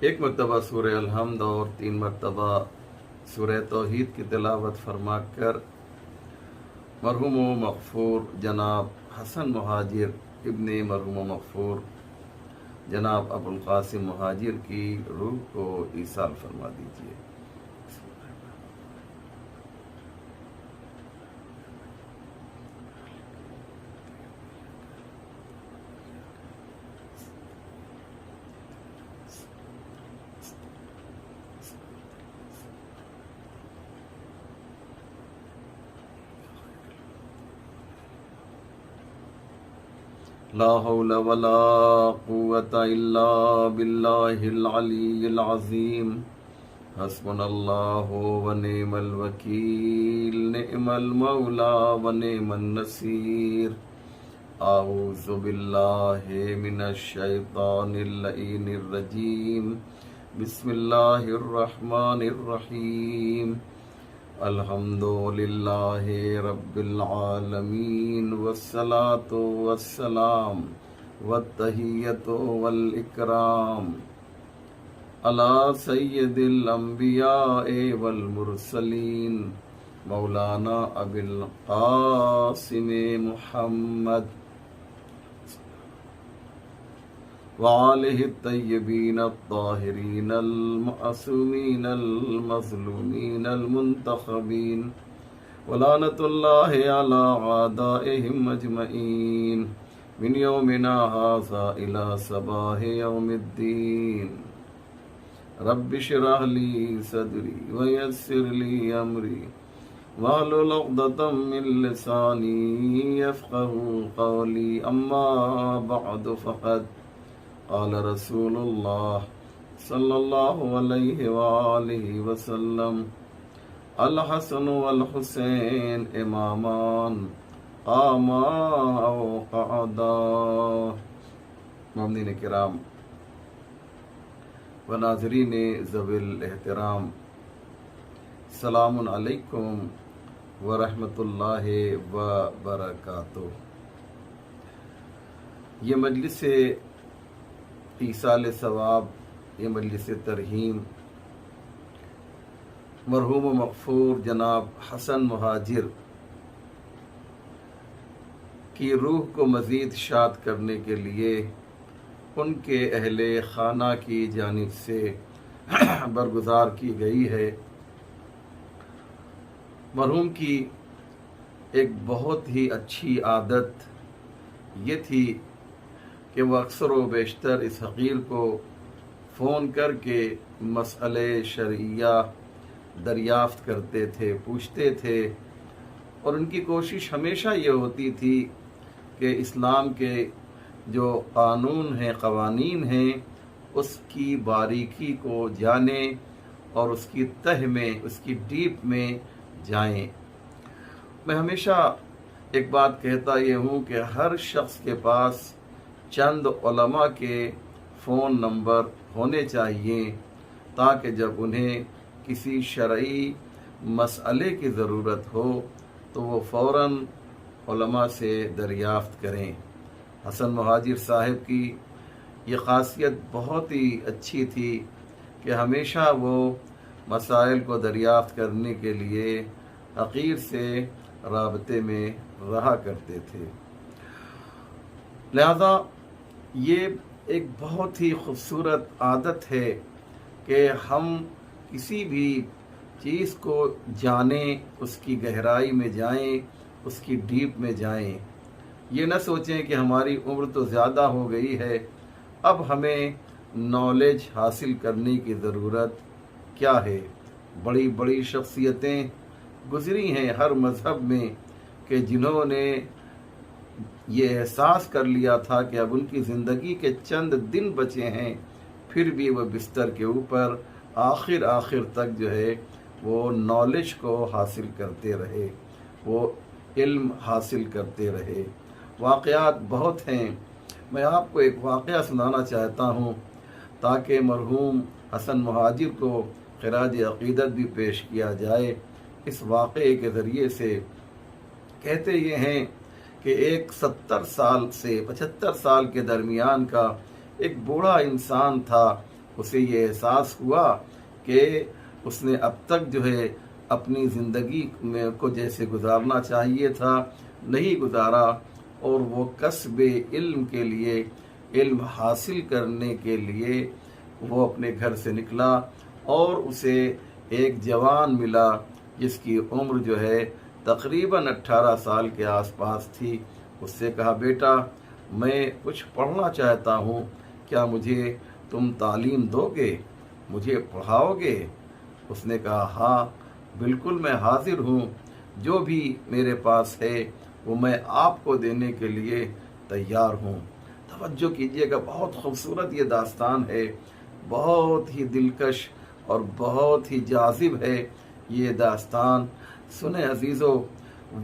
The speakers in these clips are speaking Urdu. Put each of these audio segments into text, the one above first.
ایک مرتبہ سورہ الحمد اور 3 مرتبہ سورہ توحید کی تلاوت فرما کر مرحوم و مغفور جناب حسن مہاجر ابن مرحوم و مغفور جناب ابو القاسم مہاجر کی روح کو ایصال فرما دیجیے۔ لا حول ولا قوة الا باللہ العلی العظیم، حسبنا اللہ ونعم الوکیل، نعم المولا ونعم النصیر۔ اعوذ باللہ من الشیطان اللعین الرجیم، بسم اللہ الرحمن الرحیم۔ الحمد للہ رب العالمین، والصلاة والسلام والتحیۃ والاکرام علی سید الانبیاء والمرسلین، مولانا ابی القاسم محمد وآلہ الطیبین الطاہرین المعصومین المظلومین المنتخبین، ولعنۃ اللہ علی اعدائہم اجمعین، من یومنا ھذا الی صباح یوم الدین۔ رب اشرح لی صدری ویسر لی امری واحلل عقدۃ من لسانی یفقہوا قولی، اما بعد فقد قال رسول اللہ صلی اللہ علیہ وآلہ وسلم: الحسن والحسین امامان قاما او قعدا۔ مؤمنین کرام و ناظرین ذوی الاحترام، السلام علیکم ورحمۃ اللہ وبرکاتہ۔ یہ مجلس ایصال ثواب، یہ مجلس ترحیم مرحوم و مغفور جناب حسن مہاجر کی روح کو مزید شاد کرنے کے لیے ان کے اہل خانہ کی جانب سے برگزار کی گئی ہے۔ مرحوم کی ایک بہت ہی اچھی عادت یہ تھی کہ وہ اکثر و بیشتر اس حقیر کو فون کر کے مسئلے شرعیہ دریافت کرتے تھے، پوچھتے تھے، اور ان کی کوشش ہمیشہ یہ ہوتی تھی کہ اسلام کے جو قانون ہیں، قوانین ہیں، اس کی باریکی کو جانیں اور اس کی تہ میں، اس کی ڈیپ میں جائیں۔ میں ہمیشہ ایک بات کہتا یہ ہوں کہ ہر شخص کے پاس چند علماء کے فون نمبر ہونے چاہیے، تاکہ جب انہیں کسی شرعی مسئلے کی ضرورت ہو تو وہ فوراً علماء سے دریافت کریں۔ حسن مہاجر صاحب کی یہ خاصیت بہت ہی اچھی تھی کہ ہمیشہ وہ مسائل کو دریافت کرنے کے لیے حقیر سے رابطے میں رہا کرتے تھے۔ لہذا یہ ایک بہت ہی خوبصورت عادت ہے کہ ہم کسی بھی چیز کو جانیں، اس کی گہرائی میں جائیں، اس کی ڈیپ میں جائیں۔ یہ نہ سوچیں کہ ہماری عمر تو زیادہ ہو گئی ہے، اب ہمیں نالج حاصل کرنے کی ضرورت کیا ہے۔ بڑی بڑی شخصیتیں گزری ہیں ہر مذہب میں کہ جنہوں نے یہ احساس کر لیا تھا کہ اب ان کی زندگی کے چند دن بچے ہیں، پھر بھی وہ بستر کے اوپر آخر تک جو ہے وہ نالج کو حاصل کرتے رہے، وہ علم حاصل کرتے رہے۔ واقعات بہت ہیں، میں آپ کو ایک واقعہ سنانا چاہتا ہوں تاکہ مرحوم حسن مہاجر کو خراج عقیدت بھی پیش کیا جائے۔ اس واقعے کے ذریعے سے کہتے یہ ہیں کہ ایک 70 سال سے 75 سال کے درمیان کا ایک بوڑھا انسان تھا اسے یہ احساس ہوا کہ اس نے اب تک جو ہے اپنی زندگی میں کو جیسے گزارنا چاہیے تھا نہیں گزارا، اور وہ کسب علم کے لیے، علم حاصل کرنے کے لیے وہ اپنے گھر سے نکلا، اور اسے ایک جوان ملا جس کی عمر جو ہے تقریباً 18 سال کے آس پاس تھی۔ اس سے کہا بیٹا میں کچھ پڑھنا چاہتا ہوں، کیا مجھے تم تعلیم دو گے، مجھے پڑھاؤ گے؟ اس نے کہا ہاں بالکل میں حاضر ہوں، جو بھی میرے پاس ہے وہ میں آپ کو دینے کے لیے تیار ہوں۔ توجہ کیجئے گا، بہت خوبصورت یہ داستان ہے، بہت ہی دلکش اور بہت ہی جاذب ہے یہ داستان۔ سنیں عزیزو،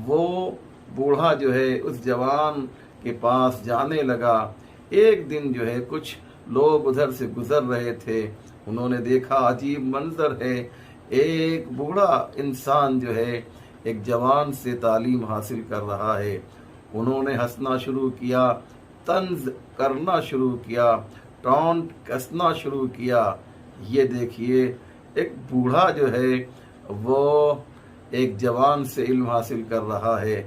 وہ بوڑھا جو ہے اس جوان کے پاس جانے لگا۔ ایک دن جو ہے کچھ لوگ ادھر سے گزر رہے تھے، انہوں نے دیکھا عجیب منظر ہے، ایک بوڑھا انسان جو ہے ایک جوان سے تعلیم حاصل کر رہا ہے۔ انہوں نے ہنسنا شروع کیا، طنز کرنا شروع کیا، ٹونٹ کسنا شروع کیا۔ یہ دیکھیے ایک بوڑھا جو ہے وہ ایک جوان سے علم حاصل کر رہا ہے،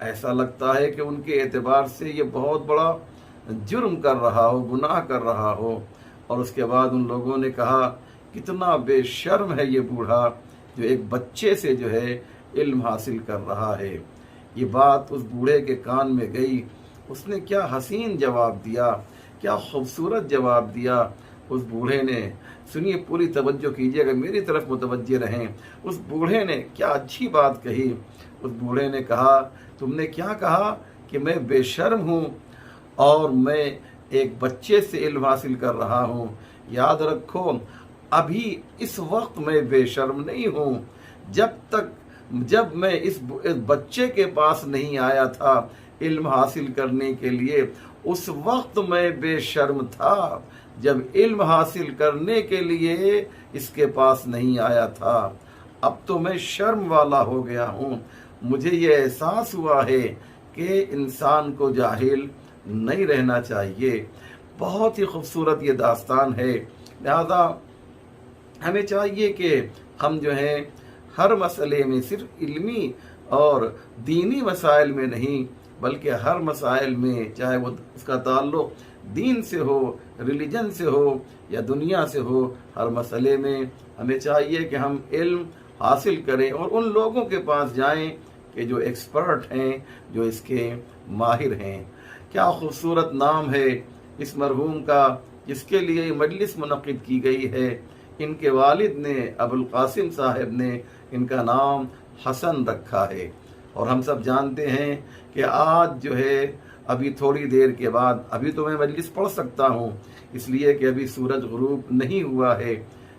ایسا لگتا ہے کہ ان کے اعتبار سے یہ بہت بڑا جرم کر رہا ہو، گناہ کر رہا ہو۔ اور اس کے بعد ان لوگوں نے کہا کتنا بے شرم ہے یہ بوڑھا جو ایک بچے سے جو ہے علم حاصل کر رہا ہے۔ یہ بات اس بوڑھے کے کان میں گئی، اس نے کیا حسین جواب دیا، کیا خوبصورت جواب دیا اس بوڑھے نے۔ سنیے پوری توجہ کیجیے گا، میری طرف متوجہ رہیں۔ اس بوڑھے نے کیا اچھی بات کہی۔ اس بوڑھے نے کہا تم نے کیا کہا کہ میں بے شرم ہوں اور میں ایک بچے سے علم حاصل کر رہا ہوں؟ یاد رکھو ابھی اس وقت میں بے شرم نہیں ہوں، جب میں اس بچے کے پاس نہیں آیا تھا علم حاصل کرنے کے لیے، اس وقت میں بے شرم تھا جب علم حاصل کرنے کے لیے اس کے پاس نہیں آیا تھا۔ اب تو میں شرم والا ہو گیا ہوں، مجھے یہ احساس ہوا ہے کہ انسان کو جاہل نہیں رہنا چاہیے۔ بہت ہی خوبصورت یہ داستان ہے، لہذا ہمیں چاہیے کہ ہم جو ہیں ہر مسئلے میں صرف علمی اور دینی مسائل میں نہیں بلکہ ہر مسائل میں، چاہے وہ اس کا تعلق دین سے ہو، ریلیجن سے ہو یا دنیا سے ہو، ہر مسئلے میں ہمیں چاہیے کہ ہم علم حاصل کریں اور ان لوگوں کے پاس جائیں کہ جو ایکسپرٹ ہیں، جو اس کے ماہر ہیں۔ کیا خوبصورت نام ہے اس مرحوم کا جس کے لیے مجلس منعقد کی گئی ہے۔ ان کے والد نے، ابوالقاسم صاحب نے ان کا نام حسن رکھا ہے، اور ہم سب جانتے ہیں کہ آج جو ہے ابھی تھوڑی دیر کے بعد، ابھی تو میں مجلس پڑھ سکتا ہوں اس لیے کہ ابھی سورج غروب نہیں ہوا ہے،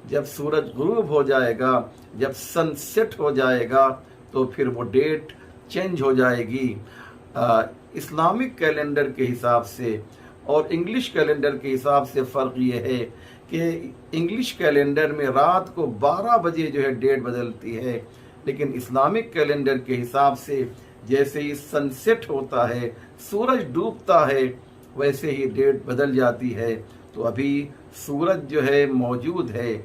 جب سورج غروب ہو جائے گا، جب سن سیٹ ہو جائے گا تو پھر وہ ڈیٹ چینج ہو جائے گی۔ اسلامک کیلنڈر کے حساب سے اور انگلش کیلنڈر کے حساب سے فرق یہ ہے کہ انگلش کیلنڈر میں رات کو 12 بجے جو ہے ڈیٹ بدلتی ہے، لیکن اسلامک کیلنڈر کے حساب سے جیسے ہی سن سیٹ ہوتا ہے، سورج ڈوبتا ہے، ویسے ہی ڈیٹ بدل جاتی ہے۔ تو ابھی سورج جو ہے موجود ہے،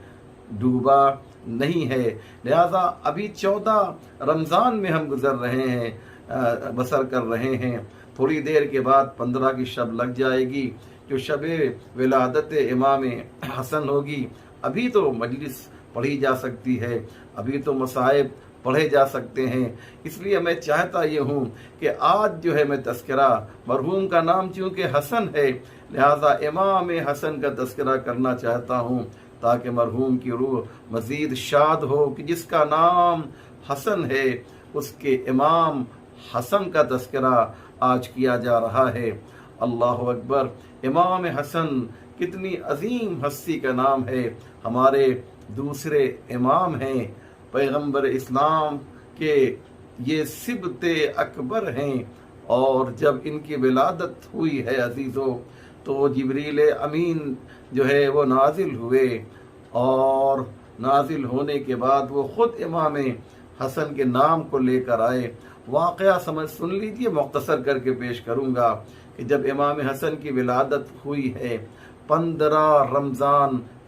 ڈوبا نہیں ہے، لہذا ابھی 14 رمضان میں ہم گزر رہے ہیں، بسر کر رہے ہیں۔ تھوڑی دیر کے بعد 15 کی شب لگ جائے گی جو شب ولادت امام حسن ہوگی۔ ابھی تو مجلس پڑھی جا سکتی ہے، ابھی تو مصائب پڑھے جا سکتے ہیں، اس لیے میں چاہتا یہ ہوں کہ آج جو ہے میں تذکرہ، مرحوم کا نام چونکہ حسن ہے لہذا امام حسن کا تذکرہ کرنا چاہتا ہوں تاکہ مرحوم کی روح مزید شاد ہو کہ جس کا نام حسن ہے اس کے امام حسن کا تذکرہ آج کیا جا رہا ہے۔ اللہ اکبر! امام حسن کتنی عظیم ہستی کا نام ہے، ہمارے دوسرے امام ہیں، پیغمبر اسلام کے یہ سبت اکبر ہیں، اور جب ان کی ولادت ہوئی ہے عزیزو تو جبریل امین جو ہے وہ نازل ہوئے، اور نازل ہونے کے بعد وہ خود امام حسن کے نام کو لے کر آئے۔ واقعہ سن لیجئے، مختصر کر کے پیش کروں گا کہ جب امام حسن کی ولادت ہوئی ہے 15 رمضان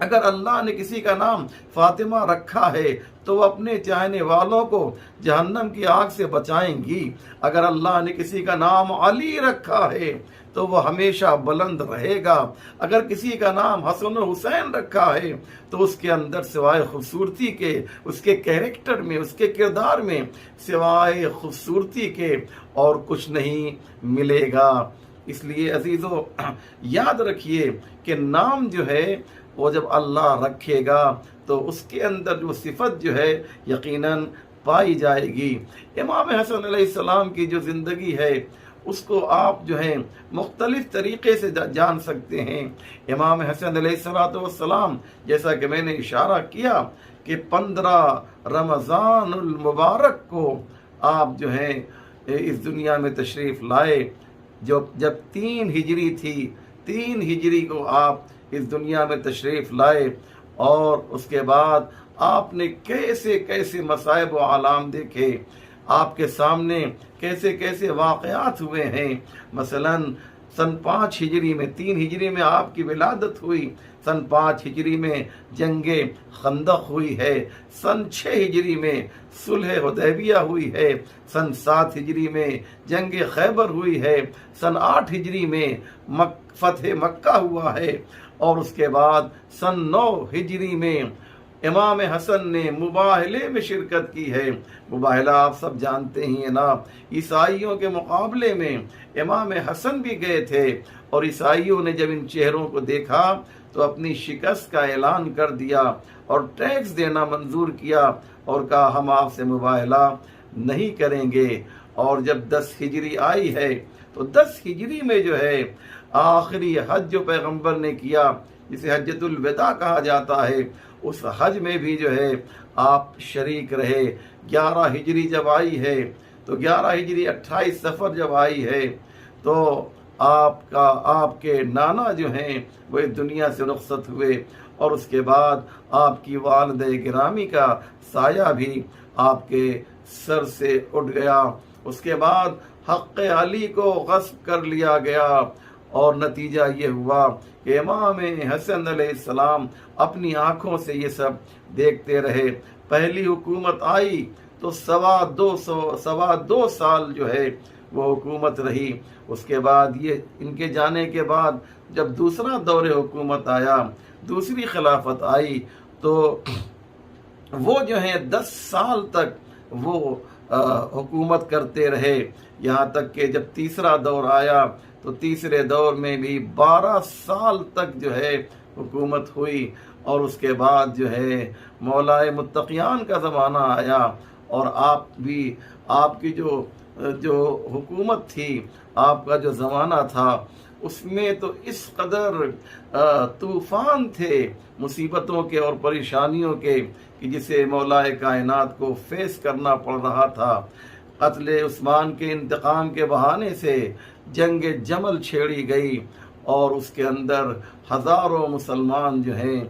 اگر اللہ نے کسی کا نام فاطمہ رکھا ہے تو وہ اپنے چاہنے والوں کو جہنم کی آگ سے بچائیں گی۔ اگر اللہ نے کسی کا نام علی رکھا ہے تو وہ ہمیشہ بلند رہے گا۔ اگر کسی کا نام حسن و حسین رکھا ہے تو اس کے اندر سوائے خوبصورتی کے، اس کے کیریکٹر میں، اس کے کردار میں سوائے خوبصورتی کے اور کچھ نہیں ملے گا۔ اس لیے عزیزو یاد رکھیے کہ نام جو ہے وہ جب اللہ رکھے گا تو اس کے اندر جو صفت جو ہے یقیناً پائی جائے گی۔ امام حسن علیہ السلام کی جو زندگی ہے اس کو آپ جو ہے مختلف طریقے سے جان سکتے ہیں۔ امام حسن علیہ السلام جیسا کہ میں نے اشارہ کیا کہ 15 رمضان المبارک کو آپ جو ہے اس دنیا میں تشریف لائے، جب 3 ہجری تھی، 3 ہجری کو آپ اس دنیا میں تشریف لائے، اور اس کے بعد آپ نے کیسے کیسے مصائب و آلام دیکھے، آپ کے سامنے کیسے کیسے واقعات ہوئے ہیں۔ مثلا سن 5 ہجری میں، 3 ہجری میں آپ کی ولادت ہوئی، سن 5 ہجری میں جنگ خندق ہوئی ہے، سن 6 ہجری میں صلح حدیبیہ ہوئی ہے، سن 7 ہجری میں جنگ خیبر ہوئی ہے، سن 8 ہجری میں فتح مکہ ہوا ہے، اور اس کے بعد سن 9 ہجری میں امام حسن نے مباہلے میں شرکت کی ہے۔ مباہلہ آپ سب جانتے ہی ہیں نا، عیسائیوں کے مقابلے میں امام حسن بھی گئے تھے، اور عیسائیوں نے جب ان چہروں کو دیکھا تو اپنی شکست کا اعلان کر دیا اور ٹیکس دینا منظور کیا اور کہا ہم آپ سے مباہلہ نہیں کریں گے۔ اور جب 10 ہجری آئی ہے تو 10 ہجری میں جو ہے آخری حج جو پیغمبر نے کیا، جسے حجۃ الوداع کہا جاتا ہے، اس حج میں بھی جو ہے آپ شریک رہے۔ 11 ہجری جب آئی ہے تو 11 ہجری 28 صفر جب آئی ہے تو آپ کے نانا جو ہیں وہ اس دنیا سے رخصت ہوئے، اور اس کے بعد آپ کی والدہ گرامی کا سایہ بھی آپ کے سر سے اٹھ گیا۔ اس کے بعد حق علی کو غصب کر لیا گیا، اور نتیجہ یہ ہوا کہ امام حسن علیہ السلام اپنی آنکھوں سے یہ سب دیکھتے رہے۔ پہلی حکومت آئی تو 2.25 سال جو ہے وہ حکومت رہی۔ اس کے بعد یہ ان کے جانے کے بعد جب دوسرا دور حکومت آیا، دوسری خلافت آئی، تو وہ جو ہے 10 سال تک وہ حکومت کرتے رہے، یہاں تک کہ جب تیسرا دور آیا تو تیسرے دور میں بھی 12 سال تک جو ہے حکومت ہوئی، اور اس کے بعد جو ہے مولائے متقیان کا زمانہ آیا، اور آپ کی جو حکومت تھی، آپ کا جو زمانہ تھا، اس میں تو اس قدر طوفان تھے مصیبتوں کے اور پریشانیوں کے کہ جسے مولائے کائنات کو فیس کرنا پڑ رہا تھا۔ قتل عثمان کے انتقام کے بہانے سے جنگ جمل چھیڑی گئی، اور اس کے اندر ہزاروں مسلمان جو ہیں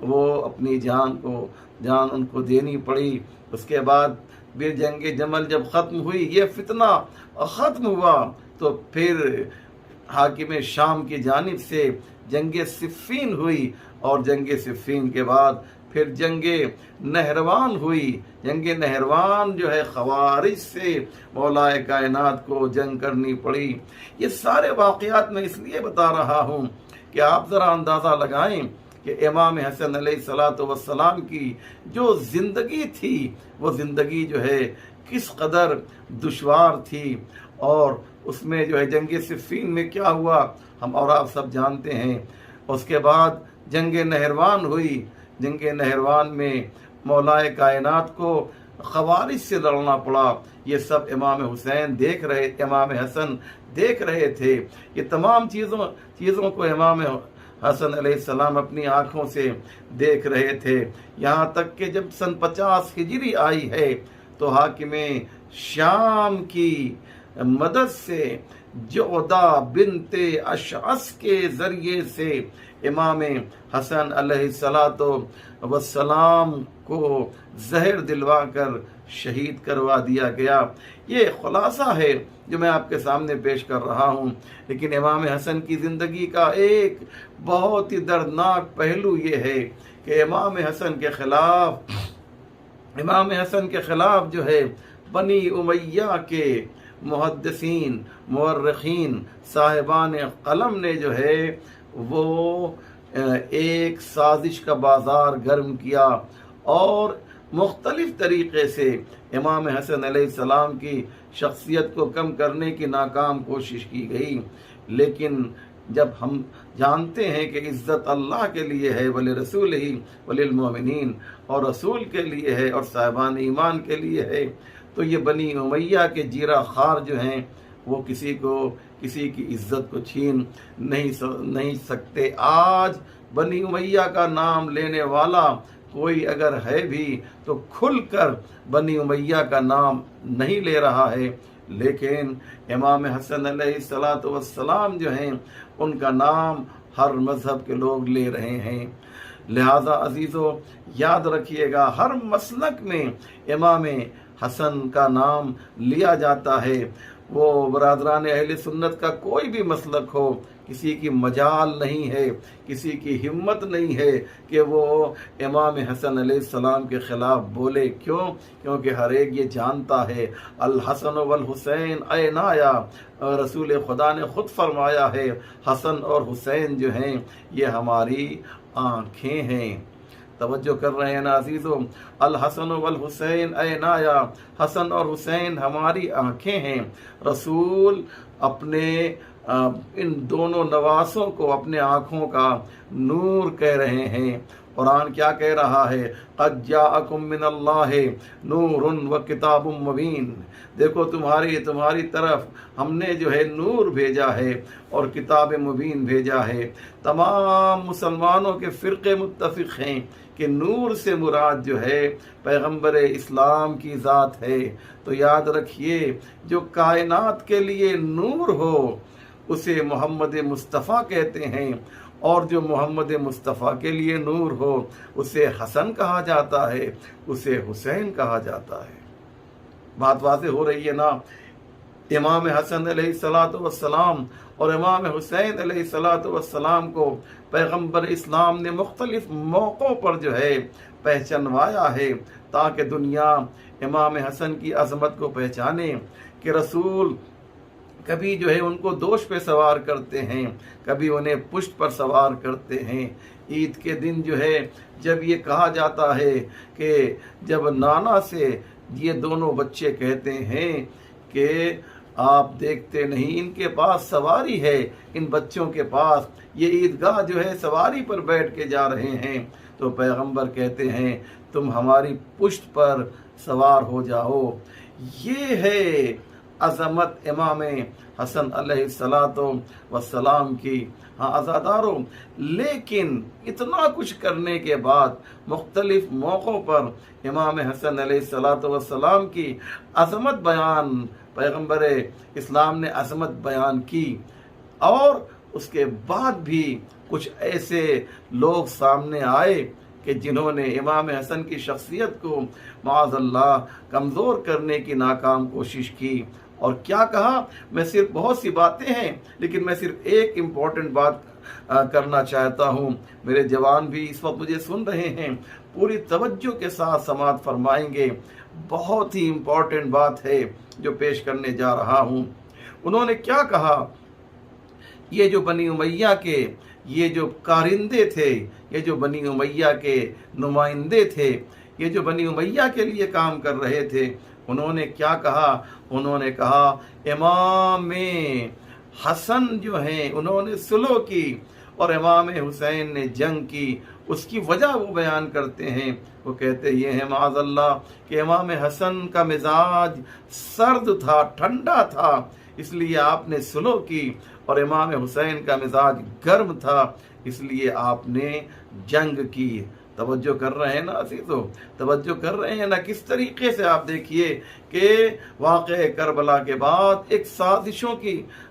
وہ اپنی جان ان کو دینی پڑی۔ اس کے بعد پھر جنگ جمل جب ختم ہوئی، یہ فتنہ ختم ہوا، تو پھر حاکم شام کی جانب سے جنگ صفین ہوئی، اور جنگ صفین کے بعد پھر جنگ نہروان ہوئی۔ جنگ نہروان جو ہے خوارج سے مولائے کائنات کو جنگ کرنی پڑی۔ یہ سارے واقعات میں اس لیے بتا رہا ہوں کہ آپ ذرا اندازہ لگائیں کہ امام حسن علیہ السلام کی جو زندگی تھی، وہ زندگی جو ہے کس قدر دشوار تھی، اور اس میں جو ہے جنگ صفین میں کیا ہوا ہم اور آپ سب جانتے ہیں۔ اس کے بعد جنگ نہروان ہوئی، جنگ نہروان میں مولائے کائنات کو خوارج سے لڑنا پڑا۔ یہ سب امام حسن دیکھ رہے تھے۔ یہ تمام چیزوں کو امام حسن علیہ السلام اپنی آنکھوں سے دیکھ رہے تھے، یہاں تک کہ جب سن 50 ہجری آئی ہے تو حاکم شام کی مدد سے جعدہ بنت اشعث کے ذریعے سے امام حسن علیہ السلام کو زہر دلوا کر شہید کروا دیا گیا۔ یہ خلاصہ ہے جو میں آپ کے سامنے پیش کر رہا ہوں، لیکن امام حسن کی زندگی کا ایک بہت ہی دردناک پہلو یہ ہے کہ امام حسن کے خلاف جو ہے بنی امیہ کے محدثین، مورخین، صاحبان قلم نے جو ہے وہ ایک سازش کا بازار گرم کیا اور مختلف طریقے سے امام حسن علیہ السلام کی شخصیت کو کم کرنے کی ناکام کوشش کی گئی۔ لیکن جب ہم جانتے ہیں کہ عزت اللہ کے لیے ہے، ولی رسول ہی ولی المومنین، اور رسول کے لیے ہے اور صاحبان ایمان کے لیے ہے، تو یہ بنی امیہ کے جیرہ خار جو ہیں وہ کسی کی عزت کو چھین نہیں سکتے۔ آج بنی امیہ کا نام لینے والا کوئی اگر ہے بھی تو کھل کر بنی امیہ کا نام نہیں لے رہا ہے، لیکن امام حسن علیہ السلام جو ہیں ان کا نام ہر مذہب کے لوگ لے رہے ہیں۔ لہذا عزیزو یاد رکھیے گا، ہر مسلک میں امام حسن کا نام لیا جاتا ہے۔ وہ برادران اہل سنت کا کوئی بھی مسلک ہو، کسی کی مجال نہیں ہے، کسی کی ہمت نہیں ہے کہ وہ امام حسن علیہ السلام کے خلاف بولے۔ کیونکہ ہر ایک یہ جانتا ہے الحسن والحسین عینایا، رسول خدا نے خود فرمایا ہے حسن اور حسین جو ہیں یہ ہماری آنکھیں ہیں۔ توجہ کر رہے ہیں نا عزیزو، الحسن والحسین عینایا، حسن اور حسین ہماری آنکھیں ہیں۔ رسول اپنے ان دونوں نواسوں کو اپنے آنکھوں کا نور کہہ رہے ہیں۔ قرآن کیا کہہ رہا ہے؟ قد جاءکم من اللہ نور و کتاب مبین، دیکھو تمہاری طرف ہم نے جو ہے نور بھیجا ہے اور کتاب مبین بھیجا ہے۔ تمام مسلمانوں کے فرقے متفق ہیں کہ نور سے مراد جو ہے پیغمبر اسلام کی ذات ہے۔ تو یاد رکھیے، جو کائنات کے لیے نور ہو اسے محمد مصطفیٰ کہتے ہیں، اور جو محمد مصطفیٰ کے لیے نور ہو اسے حسن کہا جاتا ہے، اسے حسین کہا جاتا ہے۔ بات واضح ہو رہی ہے نا؟ امام حسن علیہ السلام اور امام حسین علیہ السلام کو پیغمبر اسلام نے مختلف موقعوں پر جو ہے پہچانوایا ہے، تاکہ دنیا امام حسن کی عظمت کو پہچانے کہ رسول کبھی جو ہے ان کو دوش پہ سوار کرتے ہیں، کبھی انہیں پشت پر سوار کرتے ہیں۔ عید کے دن جو ہے جب یہ کہا جاتا ہے کہ جب نانا سے یہ دونوں بچے کہتے ہیں کہ آپ دیکھتے نہیں ان کے پاس سواری ہے، ان بچوں کے پاس یہ عیدگاہ جو ہے سواری پر بیٹھ کے جا رہے ہیں، تو پیغمبر کہتے ہیں تم ہماری پشت پر سوار ہو جاؤ۔ یہ ہے عظمت امام حسن علیہ السلام کی۔ ہاں عزاداروں، لیکن اتنا کچھ کرنے کے بعد مختلف موقعوں پر امام حسن علیہ السلام کی عظمت بیان، پیغمبر اسلام نے عظمت بیان کی، اور اس کے بعد بھی کچھ ایسے لوگ سامنے آئے کہ جنہوں نے امام حسن کی شخصیت کو معاذ اللہ کمزور کرنے کی ناکام کوشش کی۔ اور کیا کہا؟ میں صرف بہت سی باتیں ہیں لیکن میں صرف ایک امپورٹنٹ بات کرنا چاہتا ہوں۔ میرے جوان بھی اس وقت مجھے سن رہے ہیں، پوری توجہ کے ساتھ سماعت فرمائیں گے۔ بہت ہی امپورٹنٹ بات ہے جو پیش کرنے جا رہا ہوں۔ انہوں نے کیا کہا؟ یہ جو بنی امیہ کے یہ جو کارندے تھے، یہ جو بنی امیہ کے نمائندے تھے، یہ جو بنی امیہ کے لیے کام کر رہے تھے، انہوں نے کیا کہا؟ انہوں نے کہا امام حسن جو ہیں انہوں نے صلح کی اور امام حسین نے جنگ کی۔ اس کی وجہ وہ بیان کرتے ہیں، وہ کہتے یہ ہیں معاذ اللہ کہ امام حسن کا مزاج سرد تھا، ٹھنڈا تھا، اس لیے آپ نے صلح کی، اور امام حسین کا مزاج گرم تھا، اس لیے آپ نے جنگ کی۔ توجہ کر رہے ہیں نا عزیزو؟ توجہ کر رہے ہیں نا؟ کس طریقے سے آپ دیکھیے کہ واقعہ کربلا کے بعد ایک سازشوں کی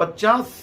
50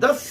10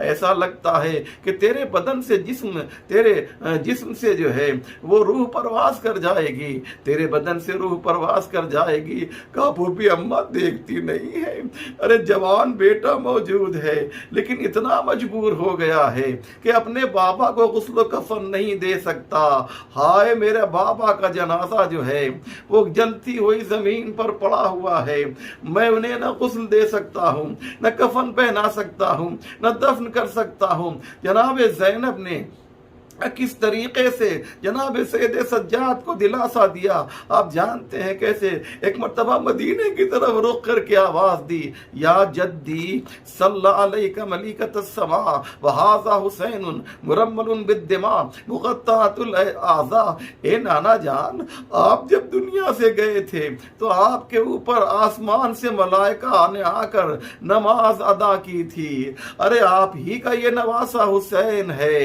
ایسا لگتا ہے کہ تیرے بدن سے تیرے جسم سے جو ہے وہ روح پرواز کر جائے گی، تیرے بدن سے روح پرواز کر جائے گی۔ کہا پھوپھی اماں دیکھتی نہیں ہے، ارے جوان بیٹا موجود ہے لیکن اتنا مجبور ہو گیا ہے کہ اپنے بابا کو غسل و کفن نہیں دے سکتا۔ ہائے میرے بابا کا جنازہ جو ہے وہ جلتی ہوئی زمین پر پڑا ہوا ہے، میں انہیں نہ غسل دے سکتا ہوں، نہ کفن پہنا سکتا ہوں، نہ دفن کر سکتا ہوں۔ جناب زینب نے کس طریقے سے جناب سید سجاد کو دلاسا دیا، آپ جانتے ہیں کیسے؟ ایک مرتبہ مدینے کی طرف رخ کر کے آواز دی، یا جدی صلی علیک ملیکۃ السماء وہذا حسین مرمل بالدماء مقطعۃ الاعضاء۔ اے نانا جان، آپ جب دنیا سے گئے تھے تو آپ کے اوپر آسمان سے ملائکہ نے آ کر نماز ادا کی تھی، ارے آپ ہی کا یہ نواسہ حسین ہے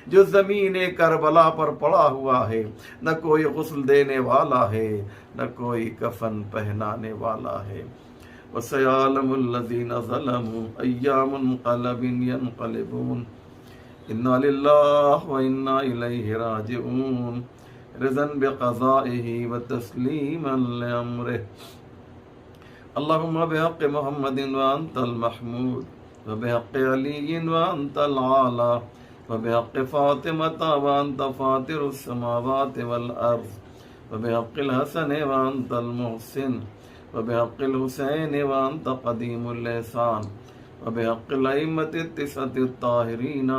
جو زمین کربلا پر پڑا ہوا ہے، نہ کوئی غسل دینے والا ہے، نہ کوئی کفن پہنانے والا ہے۔ وَسَيَعْلَمُ الَّذِينَ ظَلَمُوا أَيَّ مُنقَلَبٍ يَنقَلِبُونَ إِنَّا لِلَّهِ وَإِنَّا إِلَيْهِ رَاجِعُونَ رِضًا بِقَضَائِهِ وَتَسْلِيمًا لِأَمْرِهِ اللهم بحق محمد وأنت المحمود وبحق علي وأنت العالى وبحق فاطمة وأنت فاطر السماوات والأرض وبحق الحسن وأنت المحسن وبحق الحسين وأنت قديم الإحسان وبحق الأئمة التسعة الطاهرين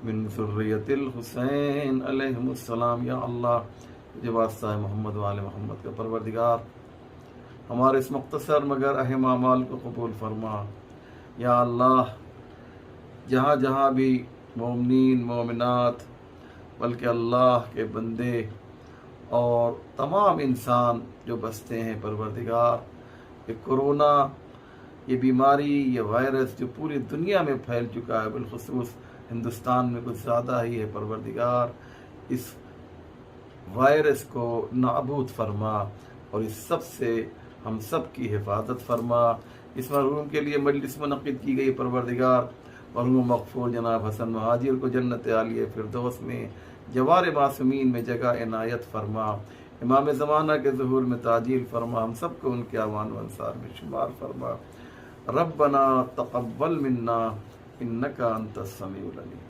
من ذرية الحسين علیہم السلام۔ یا اللہ، جو واسطہ ہے محمد وآل محمد کا پروردگار، ہمارے اس مختصر مگر اہم اعمال کو قبول فرما۔ یا اللہ، جہاں جہاں بھی مومنین مومنات بلکہ اللہ کے بندے اور تمام انسان جو بستے ہیں پروردگار، یہ کرونا، یہ بیماری، یہ وائرس جو پوری دنیا میں پھیل چکا ہے، بالخصوص ہندوستان میں کچھ زیادہ ہی ہے، پروردگار اس وائرس کو نابود فرما اور اس سب سے ہم سب کی حفاظت فرما۔ اس مرحوم کے لیے مجلس منعقد کی گئی، پروردگار مرحوم مغفور جناب حسن مہاجر کو جنت عالیہ فردوس میں جوار معصومین میں جگہ عنایت فرما، امام زمانہ کے ظہور میں تعجیل فرما، ہم سب کو ان کے اعوان و انصار میں شمار فرما۔ ربنا تقبل منا انک انت السمیع العلیم۔